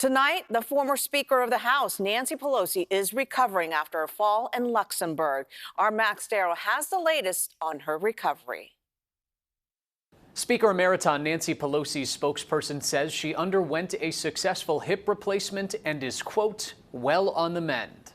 Tonight, the former Speaker of the House, Nancy Pelosi, is recovering after a fall in Luxembourg. Our Max Darrow has the latest on her recovery. Speaker Emerita Nancy Pelosi's spokesperson says she underwent a successful hip replacement and is, quote, well on the mend.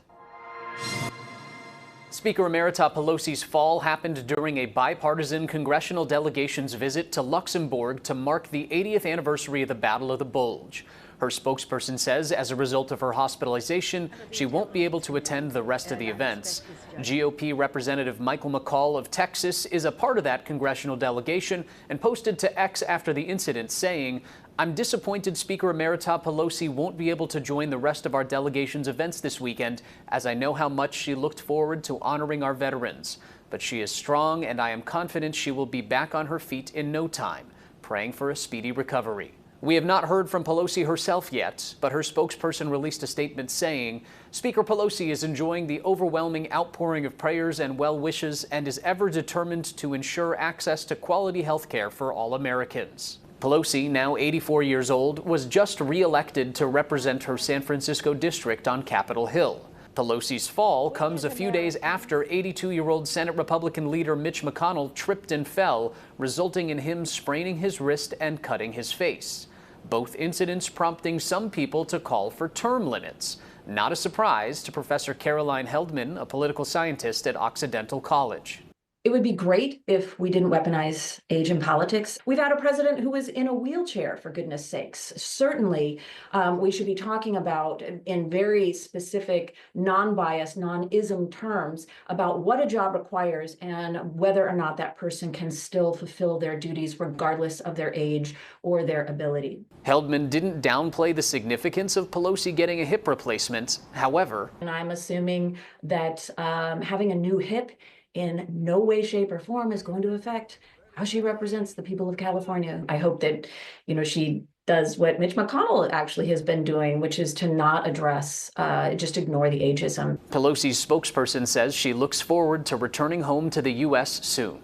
Speaker Emerita Pelosi's fall happened during a bipartisan congressional delegation's visit to Luxembourg to mark the 80th anniversary of the Battle of the Bulge. Her spokesperson says as a result of her hospitalization, she won't be able to attend the rest of the events. GOP Representative Michael McCall of Texas is a part of that congressional delegation and posted to X after the incident saying, "I'm disappointed Speaker Emerita Pelosi won't be able to join the rest of our delegation's events this weekend, as I know how much she looked forward to honoring our veterans. But she is strong, and I am confident she will be back on her feet in no time, praying for a speedy recovery." We have not heard from Pelosi herself yet, but her spokesperson released a statement saying, "Speaker Pelosi is enjoying the overwhelming outpouring of prayers and well wishes and is ever determined to ensure access to quality health care for all Americans." Pelosi, now 84 years old, was just re-elected to represent her San Francisco district on Capitol Hill. Pelosi's fall comes a few days after 82-year-old Senate Republican leader Mitch McConnell tripped and fell, resulting in him spraining his wrist and cutting his face. Both incidents prompting some people to call for term limits. Not a surprise to Professor Caroline Heldman, a political scientist at Occidental College. It would be great if we didn't weaponize age in politics. We've had a president who was in a wheelchair, for goodness sakes. Certainly, we should be talking about, in very specific, non-biased, non-ism terms, about what a job requires and whether or not that person can still fulfill their duties regardless of their age or their ability. Heldman didn't downplay the significance of Pelosi getting a hip replacement. However, and I'm assuming that having a new hip in no way, shape, or form is going to affect how she represents the people of California. I hope that, she does what Mitch McConnell actually has been doing, which is to not address, just ignore the ageism. Pelosi's spokesperson says she looks forward to returning home to the U.S. soon.